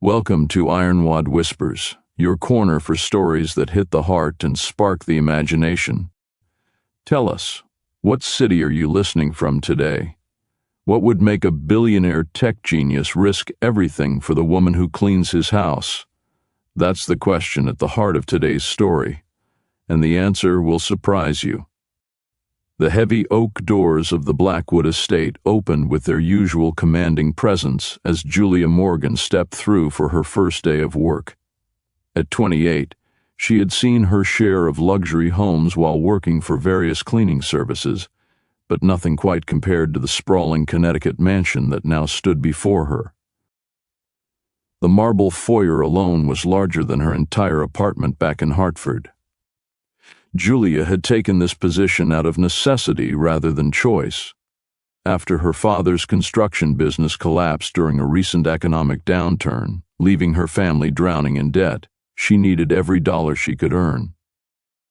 Welcome to Ironwad Whispers, your corner for stories that hit the heart and spark the imagination. Tell us, what city are you listening from today? What would make a billionaire tech genius risk everything for the woman who cleans his house? That's the question at the heart of today's story, and the answer will surprise you. The heavy oak doors of the Blackwood estate opened with their usual commanding presence as Julia Morgan stepped through for her first day of work. At 28, she had seen her share of luxury homes while working for various cleaning services, but nothing quite compared to the sprawling Connecticut mansion that now stood before her. The marble foyer alone was larger than her entire apartment back in Hartford. Julia had taken this position out of necessity rather than choice. After her father's construction business collapsed during a recent economic downturn, leaving her family drowning in debt, she needed every dollar she could earn.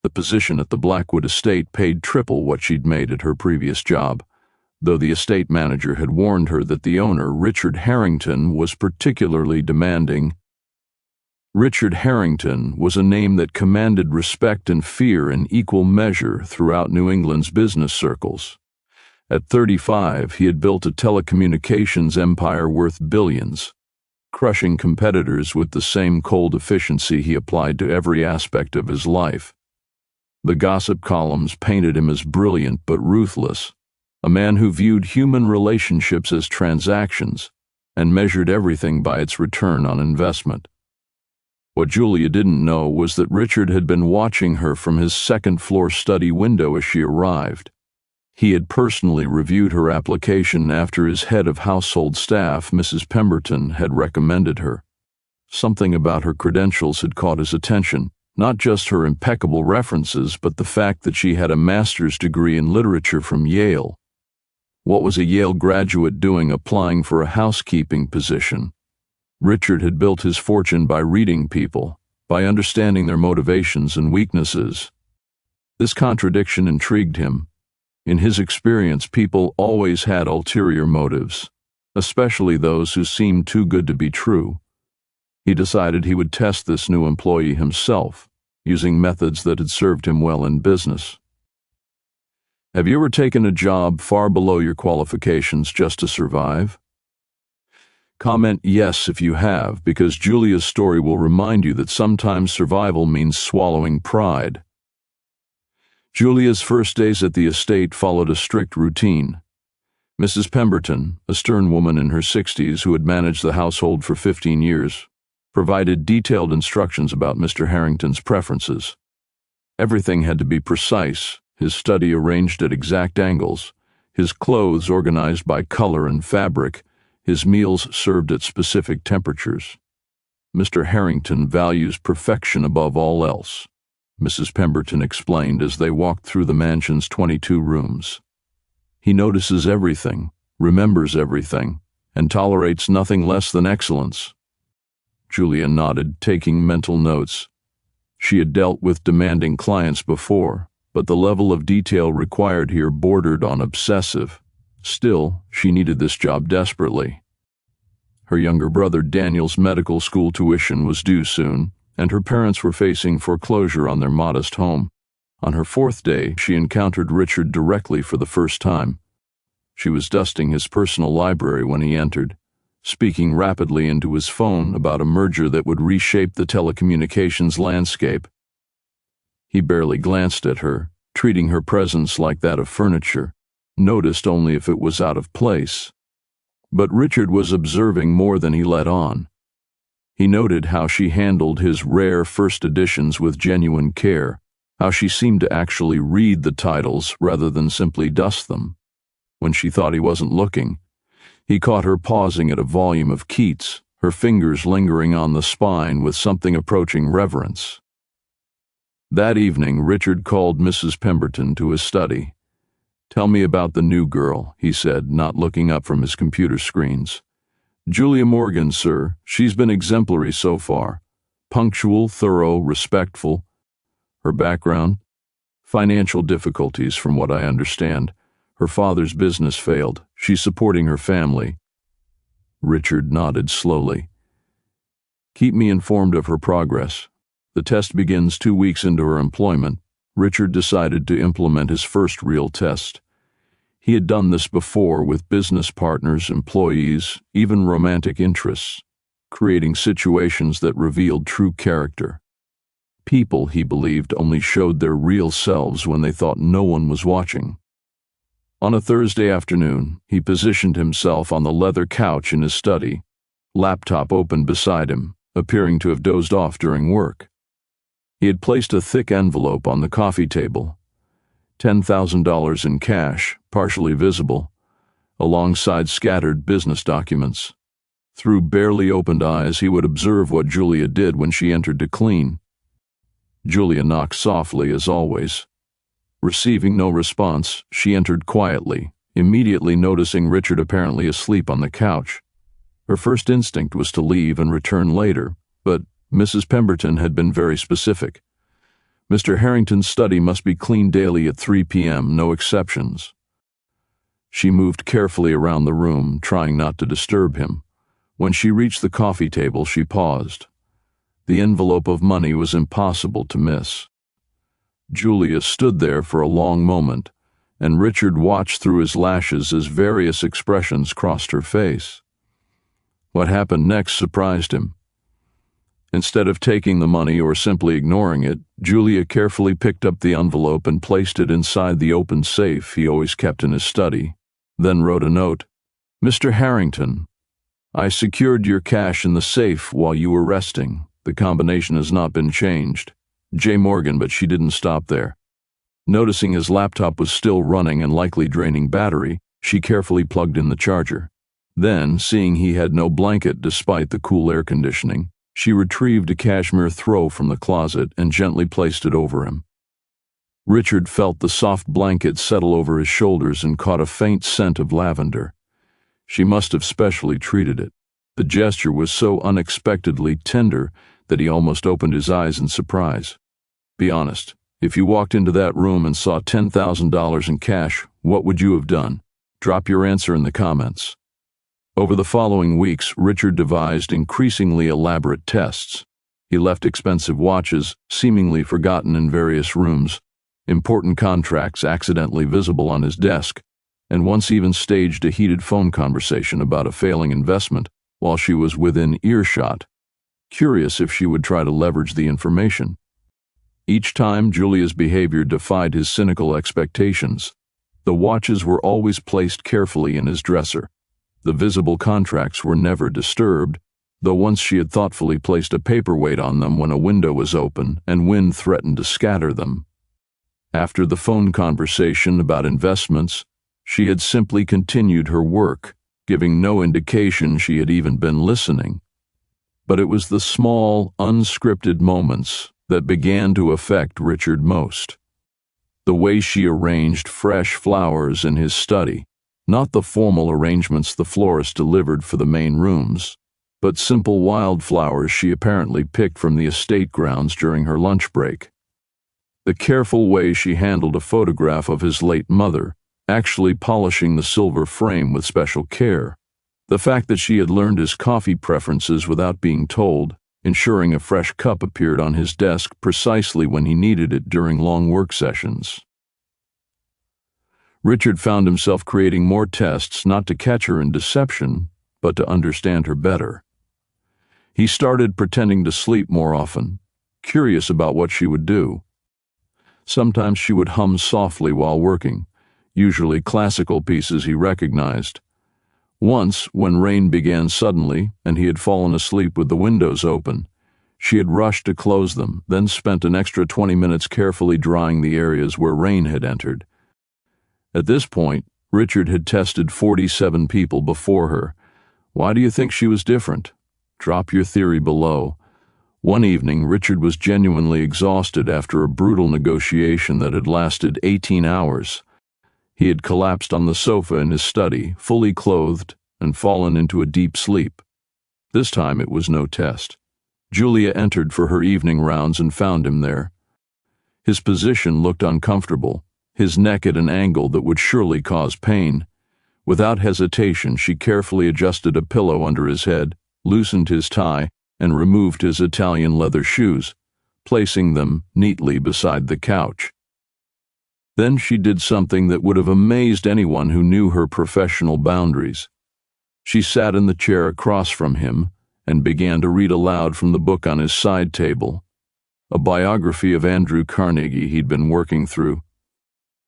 The position at the Blackwood estate paid triple what she'd made at her previous job, though the estate manager had warned her that the owner, Richard Harrington, was particularly demanding. Richard Harrington was a name that commanded respect and fear in equal measure throughout New England's business circles. At 35, he had built a telecommunications empire worth billions, crushing competitors with the same cold efficiency he applied to every aspect of his life. The gossip columns painted him as brilliant but ruthless, a man who viewed human relationships as transactions and measured everything by its return on investment. What Julia didn't know was that Richard had been watching her from his second-floor study window as she arrived. He had personally reviewed her application after his head of household staff, Mrs. Pemberton, had recommended her. Something about her credentials had caught his attention, not just her impeccable references, but the fact that she had a master's degree in literature from Yale. What was a Yale graduate doing applying for a housekeeping position? Richard had built his fortune by reading people, by understanding their motivations and weaknesses. This contradiction intrigued him. In his experience, people always had ulterior motives, especially those who seemed too good to be true. He decided he would test this new employee himself, using methods that had served him well in business. Have you ever taken a job far below your qualifications just to survive? Comment yes if you have, because Julia's story will remind you that sometimes survival means swallowing pride. Julia's first days at the estate followed a strict routine. Mrs. Pemberton, a stern woman in her 60s who had managed the household for 15 years, provided detailed instructions about Mr. Harrington's preferences. Everything had to be precise, his study arranged at exact angles, his clothes organized by color and fabric, his meals served at specific temperatures. Mr. Harrington values perfection above all else, Mrs. Pemberton explained as they walked through the mansion's 22 rooms. He notices everything, remembers everything, and tolerates nothing less than excellence. Julia nodded, taking mental notes. She had dealt with demanding clients before, but the level of detail required here bordered on obsessive. Still, she needed this job desperately. Her younger brother Daniel's medical school tuition was due soon, and her parents were facing foreclosure on their modest home. On her fourth day, she encountered Richard directly for the first time. She was dusting his personal library when he entered, speaking rapidly into his phone about a merger that would reshape the telecommunications landscape. He barely glanced at her, treating her presence like that of furniture, noticed only if it was out of place. But Richard was observing more than he let on. He noted how she handled his rare first editions with genuine care, how she seemed to actually read the titles rather than simply dust them. When she thought he wasn't looking, he caught her pausing at a volume of Keats, her fingers lingering on the spine with something approaching reverence. That evening, Richard called Mrs. Pemberton to his study. "Tell me about the new girl," he said, not looking up from his computer screens. "Julia Morgan, sir. She's been exemplary so far. Punctual, thorough, respectful. Her background? Financial difficulties, from what I understand. Her father's business failed. She's supporting her family." Richard nodded slowly. Keep me informed of her progress. The test begins 2 weeks into her employment. Richard decided to implement his first real test. He had done this before with business partners, employees, even romantic interests, creating situations that revealed true character. People, he believed, only showed their real selves when they thought no one was watching. On a Thursday afternoon, he positioned himself on the leather couch in his study, laptop open beside him, appearing to have dozed off during work. He had placed a thick envelope on the coffee table, $10,000 in cash, partially visible, alongside scattered business documents. Through barely opened eyes, he would observe what Julia did when she entered to clean. Julia knocked softly, as always. Receiving no response, she entered quietly, immediately noticing Richard apparently asleep on the couch. Her first instinct was to leave and return later, but Mrs. Pemberton had been very specific. Mr. Harrington's study must be cleaned daily at 3 p.m., no exceptions. She moved carefully around the room, trying not to disturb him. When she reached the coffee table, she paused. The envelope of money was impossible to miss. Julia stood there for a long moment, and Richard watched through his lashes as various expressions crossed her face. What happened next surprised him. Instead of taking the money or simply ignoring it, Julia carefully picked up the envelope and placed it inside the open safe he always kept in his study, then wrote a note. "Mr. Harrington, I secured your cash in the safe while you were resting. The combination has not been changed. J. Morgan," but she didn't stop there. Noticing his laptop was still running and likely draining battery, she carefully plugged in the charger. Then, seeing he had no blanket despite the cool air conditioning, she retrieved a cashmere throw from the closet and gently placed it over him. Richard felt the soft blanket settle over his shoulders and caught a faint scent of lavender. She must have specially treated it. The gesture was so unexpectedly tender that he almost opened his eyes in surprise. Be honest, if you walked into that room and saw $10,000 in cash, what would you have done? Drop your answer in the comments. Over the following weeks, Richard devised increasingly elaborate tests. He left expensive watches, seemingly forgotten in various rooms, important contracts accidentally visible on his desk, and once even staged a heated phone conversation about a failing investment while she was within earshot, curious if she would try to leverage the information. Each time, Julia's behavior defied his cynical expectations. The watches were always placed carefully in his dresser. The visible contracts were never disturbed, though once she had thoughtfully placed a paperweight on them when a window was open and wind threatened to scatter them. After the phone conversation about investments, she had simply continued her work, giving no indication she had even been listening. But it was the small, unscripted moments that began to affect Richard most. The way she arranged fresh flowers in his study, not the formal arrangements the florist delivered for the main rooms, but simple wildflowers she apparently picked from the estate grounds during her lunch break. The careful way she handled a photograph of his late mother, actually polishing the silver frame with special care. The fact that she had learned his coffee preferences without being told, ensuring a fresh cup appeared on his desk precisely when he needed it during long work sessions. Richard found himself creating more tests not to catch her in deception, but to understand her better. He started pretending to sleep more often, curious about what she would do. Sometimes she would hum softly while working, usually classical pieces he recognized. Once, when rain began suddenly and he had fallen asleep with the windows open, she had rushed to close them, then spent an extra 20 minutes carefully drying the areas where rain had entered. At this point, Richard had tested 47 people before her. Why do you think she was different? Drop your theory below. One evening, Richard was genuinely exhausted after a brutal negotiation that had lasted 18 hours. He had collapsed on the sofa in his study, fully clothed, and fallen into a deep sleep. This time it was no test. Julia entered for her evening rounds and found him there. His position looked uncomfortable, his neck at an angle that would surely cause pain. Without hesitation, she carefully adjusted a pillow under his head, loosened his tie, and removed his Italian leather shoes, placing them neatly beside the couch. Then she did something that would have amazed anyone who knew her professional boundaries. She sat in the chair across from him and began to read aloud from the book on his side table, a biography of Andrew Carnegie he'd been working through.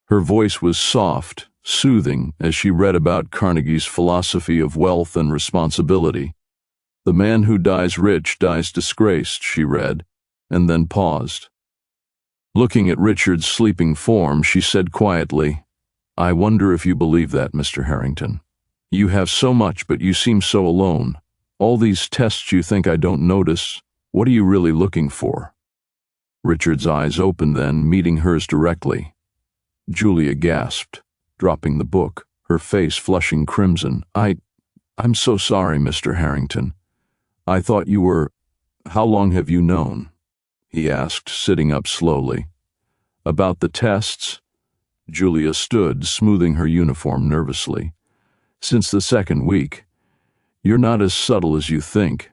Her voice was soft, soothing, as she read about Carnegie's philosophy of wealth and responsibility. "The man who dies rich dies disgraced," she read, and then paused. Looking at Richard's sleeping form, she said quietly, "I wonder if you believe that, Mr. Harrington. You have so much, but you seem so alone. All these tests you think I don't notice. What are you really looking for?" Richard's eyes opened then, meeting hers directly. Julia gasped, dropping the book, her face flushing crimson. I'm so sorry, Mr. Harrington. I thought you were... How long have you known?" he asked, sitting up slowly. "About the tests?" Julia stood, smoothing her uniform nervously. "Since the second week. You're not as subtle as you think.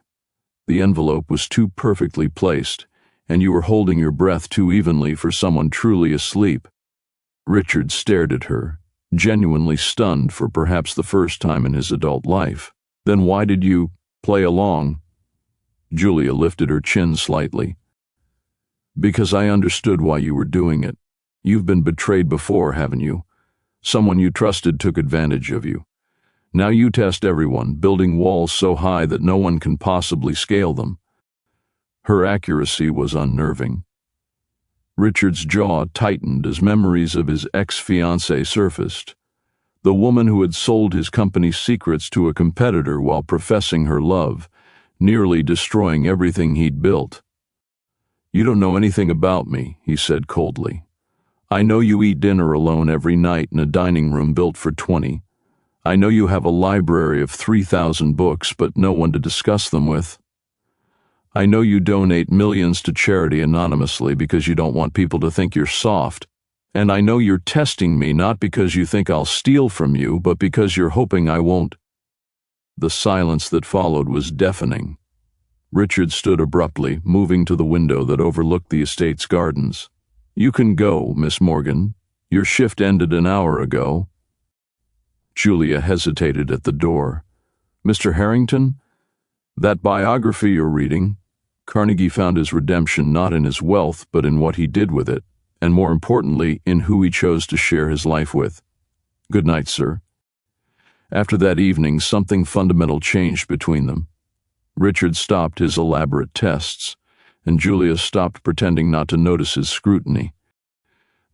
The envelope was too perfectly placed, and you were holding your breath too evenly for someone truly asleep." Richard stared at her, genuinely stunned for perhaps the first time in his adult life. "Then why did you play along?" Julia lifted her chin slightly. "Because I understood why you were doing it. You've been betrayed before, haven't you? Someone you trusted took advantage of you. Now you test everyone, building walls so high that no one can possibly scale them." Her accuracy was unnerving. Richard's jaw tightened as memories of his ex-fiancée surfaced. The woman who had sold his company's secrets to a competitor while professing her love, nearly destroying everything he'd built. "You don't know anything about me," he said coldly. "I know you eat dinner alone every night in a dining room built for 20. I know you have a library of 3,000 books, but no one to discuss them with. I know you donate millions to charity anonymously because you don't want people to think you're soft. And I know you're testing me not because you think I'll steal from you, but because you're hoping I won't." The silence that followed was deafening. Richard stood abruptly, moving to the window that overlooked the estate's gardens. "You can go, Miss Morgan. Your shift ended an hour ago." Julia hesitated at the door. "Mr. Harrington? That biography you're reading?" Carnegie found his redemption not in his wealth, but in what he did with it, and more importantly, in who he chose to share his life with. "Good night, sir." After that evening, something fundamental changed between them. Richard stopped his elaborate tests, and Julia stopped pretending not to notice his scrutiny.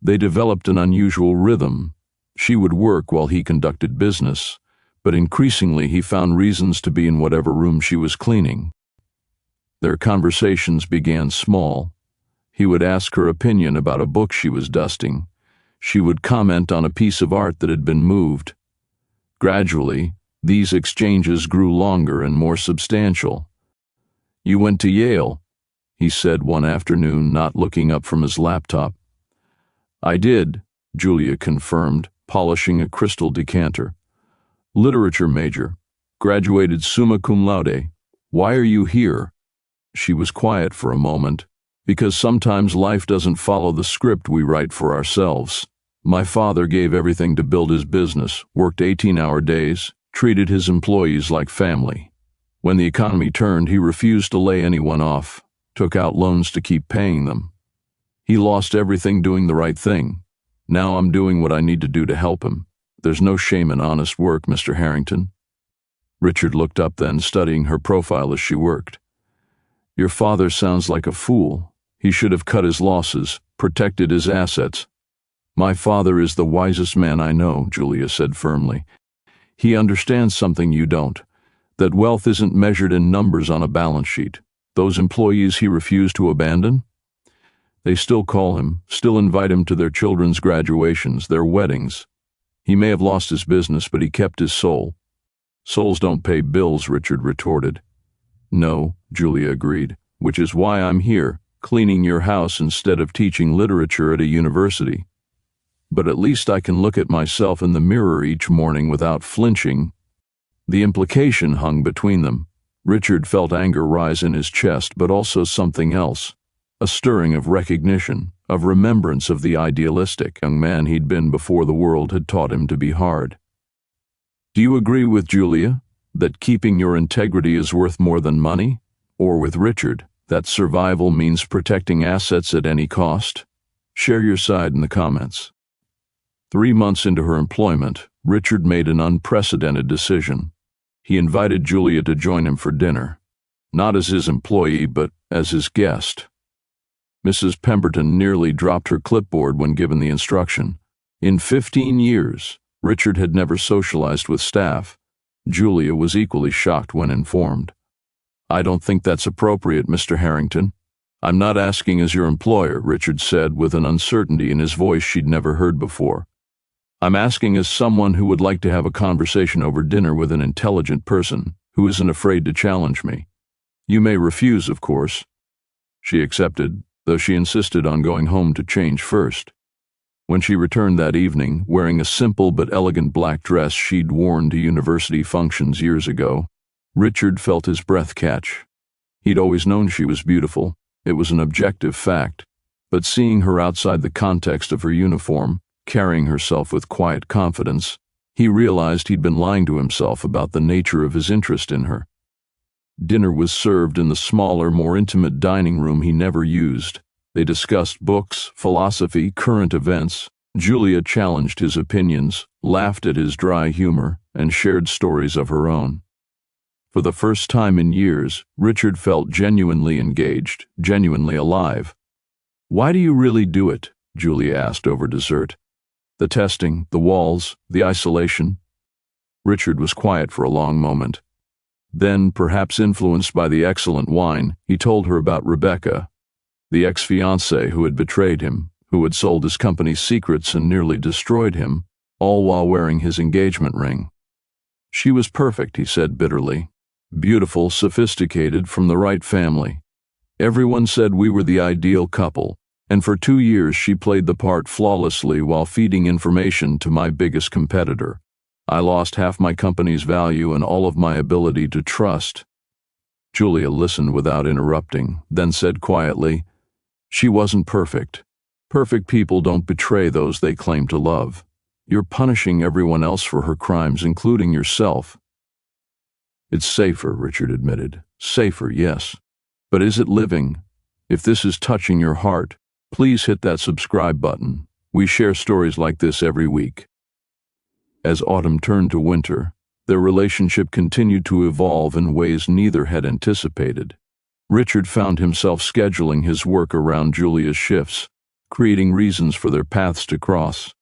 They developed an unusual rhythm. She would work while he conducted business, but increasingly he found reasons to be in whatever room she was cleaning. Their conversations began small. He would ask her opinion about a book she was dusting. She would comment on a piece of art that had been moved. Gradually, these exchanges grew longer and more substantial. "You went to Yale," he said one afternoon, not looking up from his laptop. "I did," Julia confirmed, polishing a crystal decanter. "Literature major. Graduated summa cum laude. Why are you here?" She was quiet for a moment. "Because sometimes life doesn't follow the script we write for ourselves. My father gave everything to build his business, worked 18-hour days, treated his employees like family. When the economy turned, he refused to lay anyone off, took out loans to keep paying them. He lost everything doing the right thing. Now I'm doing what I need to do to help him. There's no shame in honest work, Mr. Harrington." Richard looked up then, studying her profile as she worked. "Your father sounds like a fool. He should have cut his losses, protected his assets." "My father is the wisest man I know," Julia said firmly. "He understands something you don't, that wealth isn't measured in numbers on a balance sheet. Those employees he refused to abandon? They still call him, still invite him to their children's graduations, their weddings. He may have lost his business, but he kept his soul." "Souls don't pay bills," Richard retorted. "No," Julia agreed, "which is why I'm here, cleaning your house instead of teaching literature at a university. But at least I can look at myself in the mirror each morning without flinching." The implication hung between them. Richard felt anger rise in his chest, but also something else, a stirring of recognition, of remembrance of the idealistic young man he'd been before the world had taught him to be hard. "Do you agree with Julia, that keeping your integrity is worth more than money? Or with Richard, that survival means protecting assets at any cost?" Share your side in the comments. 3 months into her employment, Richard made an unprecedented decision. He invited Julia to join him for dinner, not as his employee, but as his guest. Mrs. Pemberton nearly dropped her clipboard when given the instruction. In 15 years, Richard had never socialized with staff. Julia was equally shocked when informed. "I don't think that's appropriate, Mr. Harrington." "I'm not asking as your employer," Richard said with an uncertainty in his voice she'd never heard before. "I'm asking as someone who would like to have a conversation over dinner with an intelligent person who isn't afraid to challenge me. You may refuse, of course." She accepted, though she insisted on going home to change first. When she returned that evening, wearing a simple but elegant black dress she'd worn to university functions years ago, Richard felt his breath catch. He'd always known she was beautiful. It was an objective fact. But seeing her outside the context of her uniform, carrying herself with quiet confidence, he realized he'd been lying to himself about the nature of his interest in her. Dinner was served in the smaller, more intimate dining room he never used. They discussed books, philosophy, current events. Julia challenged his opinions, laughed at his dry humor, and shared stories of her own. For the first time in years, Richard felt genuinely engaged, genuinely alive. "Why do you really do it?" Julia asked over dessert. "The testing, the walls, the isolation." Richard was quiet for a long moment. Then, perhaps influenced by the excellent wine, he told her about Rebecca, the ex-fiancée who had betrayed him, who had sold his company's secrets and nearly destroyed him, all while wearing his engagement ring. "She was perfect," he said bitterly. "Beautiful, sophisticated, from the right family. Everyone said we were the ideal couple, and for 2 years she played the part flawlessly while feeding information to my biggest competitor. I lost half my company's value and all of my ability to trust." Julia listened without interrupting, then said quietly, "She wasn't perfect. Perfect people don't betray those they claim to love. You're punishing everyone else for her crimes, including yourself." "It's safer," Richard admitted. "Safer, yes. But is it living? If this is touching your heart, please hit that subscribe button. We share stories like this every week." As autumn turned to winter, their relationship continued to evolve in ways neither had anticipated. Richard found himself scheduling his work around Julia's shifts, creating reasons for their paths to cross.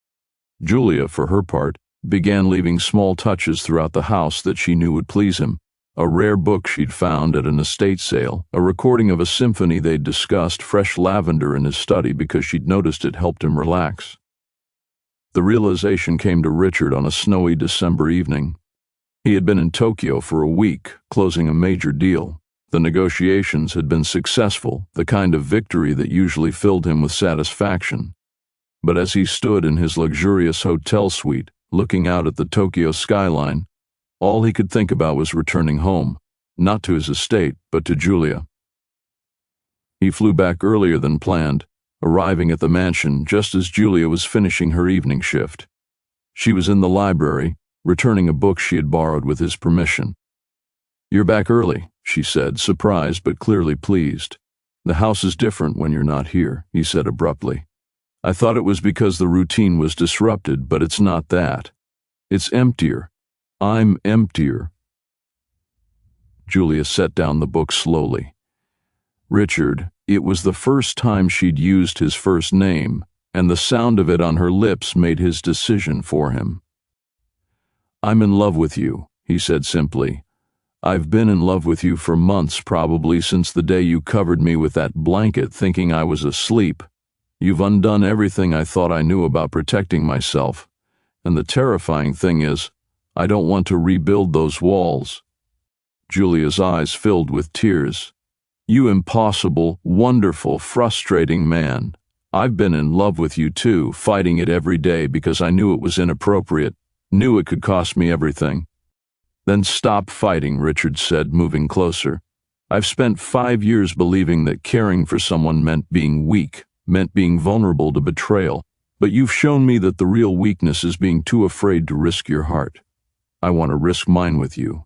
Julia, for her part, began leaving small touches throughout the house that she knew would please him. A rare book she'd found at an estate sale, a recording of a symphony they'd discussed, fresh lavender in his study because she'd noticed it helped him relax. The realization came to Richard on a snowy December evening. He had been in Tokyo for a week, closing a major deal. The negotiations had been successful, the kind of victory that usually filled him with satisfaction. But as he stood in his luxurious hotel suite, looking out at the Tokyo skyline, all he could think about was returning home, not to his estate, but to Julia. He flew back earlier than planned, arriving at the mansion just as Julia was finishing her evening shift. She was in the library, returning a book she had borrowed with his permission. "You're back early," she said, surprised but clearly pleased. "The house is different when you're not here," he said abruptly. "I thought it was because the routine was disrupted, but it's not that. It's emptier. I'm emptier." Julia set down the book slowly. Richard, it was the first time she'd used his first name, and the sound of it on her lips made his decision for him. "I'm in love with you," he said simply. "I've been in love with you for months, probably since the day you covered me with that blanket thinking I was asleep. You've undone everything I thought I knew about protecting myself. And the terrifying thing is, I don't want to rebuild those walls." Julia's eyes filled with tears. "You impossible, wonderful, frustrating man. I've been in love with you too, fighting it every day because I knew it was inappropriate, knew it could cost me everything." Then stop fighting, Richard said, moving closer. I've spent 5 years believing that caring for someone meant being weak, meant being vulnerable to betrayal. But you've shown me that the real weakness is being too afraid to risk your heart. I want to risk mine with you.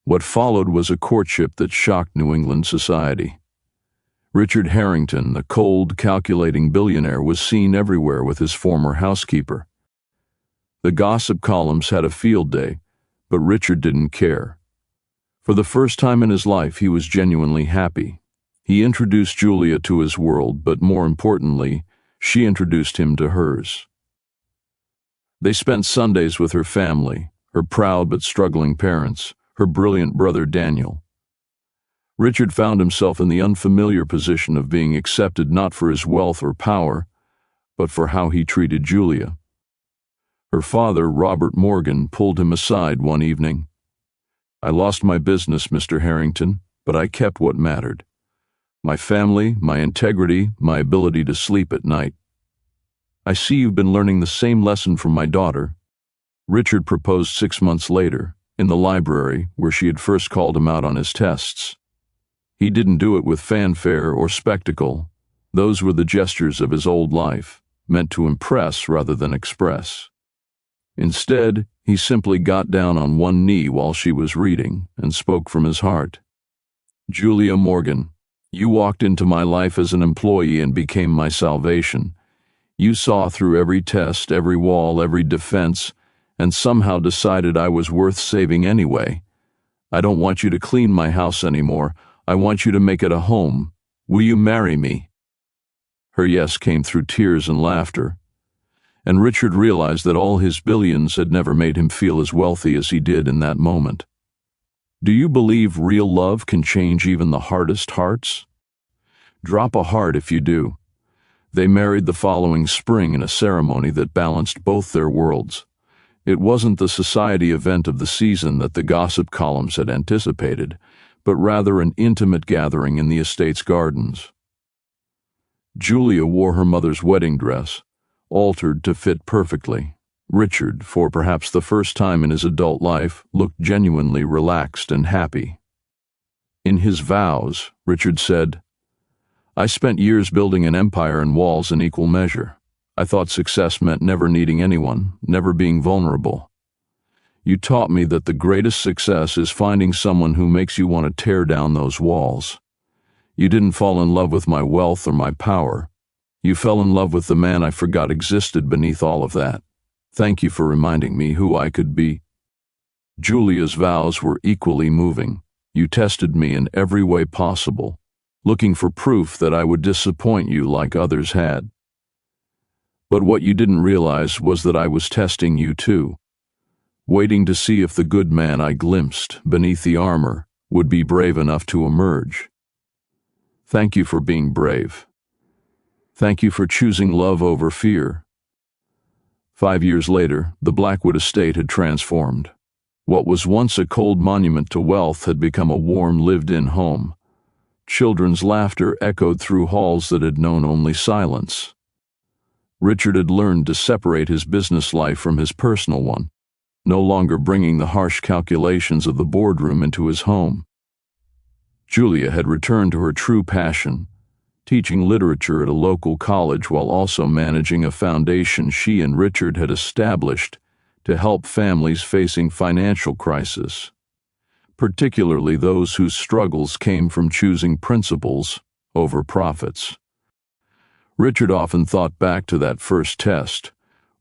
What followed was a courtship that shocked New England society. Richard Harrington, the cold, calculating billionaire, was seen everywhere with his former housekeeper. The gossip columns had a field day, but Richard didn't care. For the first time in his life, he was genuinely happy. He introduced Julia to his world, but more importantly, she introduced him to hers. They spent Sundays with her family, her proud but struggling parents, her brilliant brother Daniel. Richard found himself in the unfamiliar position of being accepted not for his wealth or power, but for how he treated Julia. Her father, Robert Morgan, pulled him aside one evening. I lost my business, Mr. Harrington, but I kept what mattered. My family, my integrity, my ability to sleep at night. I see you've been learning the same lesson from my daughter. Richard proposed 6 months later, in the library where she had first called him out on his tests. He didn't do it with fanfare or spectacle. Those were the gestures of his old life, meant to impress rather than express. Instead, he simply got down on one knee while she was reading and spoke from his heart. Julia Morgan, you walked into my life as an employee and became my salvation. You saw through every test, every wall, every defense, and somehow decided I was worth saving anyway. I don't want you to clean my house anymore. I want you to make it a home. Will you marry me? Her yes came through tears and laughter, and Richard realized that all his billions had never made him feel as wealthy as he did in that moment. Do you believe real love can change even the hardest hearts? Drop a heart if you do. They married the following spring in a ceremony that balanced both their worlds. It wasn't the society event of the season that the gossip columns had anticipated, but rather an intimate gathering in the estate's gardens. Julia wore her mother's wedding dress, altered to fit perfectly. Richard, for perhaps the first time in his adult life, looked genuinely relaxed and happy. In his vows, Richard said, I spent years building an empire and walls in equal measure. I thought success meant never needing anyone, never being vulnerable. You taught me that the greatest success is finding someone who makes you want to tear down those walls. You didn't fall in love with my wealth or my power. You fell in love with the man I forgot existed beneath all of that. Thank you for reminding me who I could be. Julia's vows were equally moving. You tested me in every way possible, looking for proof that I would disappoint you like others had. But what you didn't realize was that I was testing you too, waiting to see if the good man I glimpsed beneath the armor would be brave enough to emerge. Thank you for being brave. Thank you for choosing love over fear. 5 years later, the Blackwood estate had transformed. What was once a cold monument to wealth had become a warm, lived-in home. Children's laughter echoed through halls that had known only silence. Richard had learned to separate his business life from his personal one, no longer bringing the harsh calculations of the boardroom into his home. Julia had returned to her true passion, teaching literature at a local college while also managing a foundation she and Richard had established to help families facing financial crisis, particularly those whose struggles came from choosing principles over profits. Richard often thought back to that first test,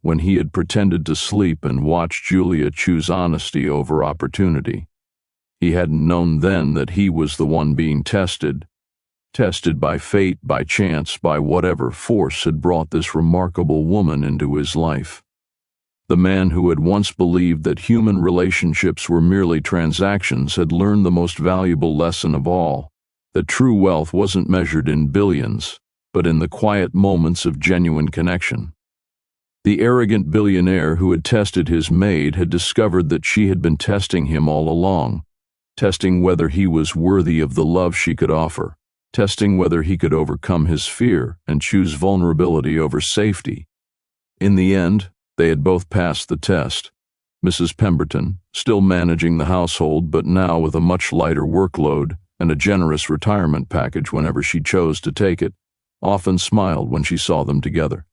when he had pretended to sleep and watched Julia choose honesty over opportunity. He hadn't known then that he was the one being tested by fate, by chance, by whatever force had brought this remarkable woman into his life. The man who had once believed that human relationships were merely transactions had learned the most valuable lesson of all, that true wealth wasn't measured in billions, but in the quiet moments of genuine connection. The arrogant billionaire who had tested his maid had discovered that she had been testing him all along, testing whether he was worthy of the love she could offer, testing whether he could overcome his fear and choose vulnerability over safety. In the end, they had both passed the test. Mrs. Pemberton, still managing the household but now with a much lighter workload and a generous retirement package whenever she chose to take it, often smiled when she saw them together.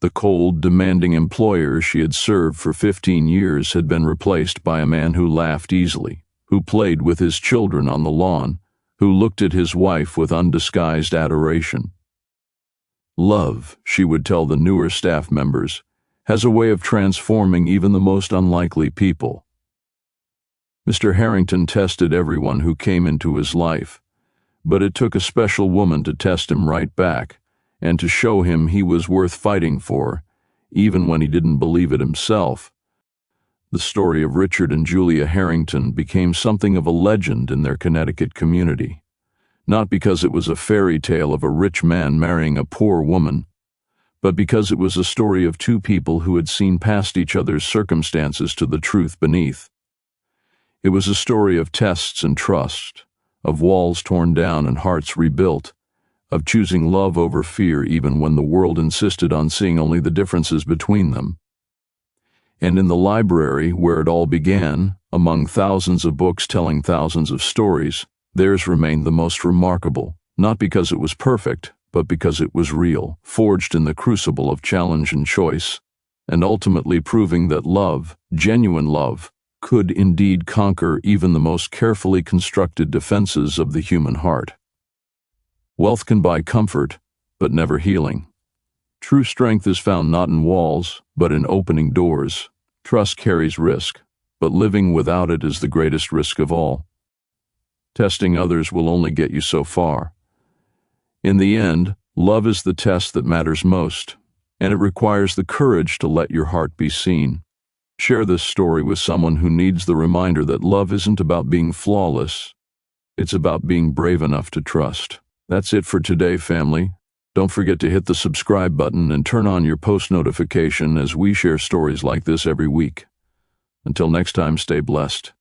The cold, demanding employer she had served for 15 years had been replaced by a man who laughed easily, who played with his children on the lawn, who looked at his wife with undisguised adoration. Love, she would tell the newer staff members, has a way of transforming even the most unlikely people. Mr. Harrington tested everyone who came into his life, but it took a special woman to test him right back and to show him he was worth fighting for, even when he didn't believe it himself. The story of Richard and Julia Harrington became something of a legend in their Connecticut community, not because it was a fairy tale of a rich man marrying a poor woman, but because it was a story of two people who had seen past each other's circumstances to the truth beneath. It was a story of tests and trust, of walls torn down and hearts rebuilt, of choosing love over fear even when the world insisted on seeing only the differences between them. And in the library where it all began, among thousands of books telling thousands of stories, theirs remained the most remarkable, not because it was perfect, but because it was real, forged in the crucible of challenge and choice, and ultimately proving that love, genuine love, could indeed conquer even the most carefully constructed defenses of the human heart. Wealth can buy comfort, but never healing. True strength is found not in walls, but in opening doors. Trust carries risk, but living without it is the greatest risk of all. Testing others will only get you so far. In the end, love is the test that matters most, and it requires the courage to let your heart be seen. Share this story with someone who needs the reminder that love isn't about being flawless. It's about being brave enough to trust. That's it for today, family. Don't forget to hit the subscribe button and turn on your post notification as we share stories like this every week. Until next time, stay blessed.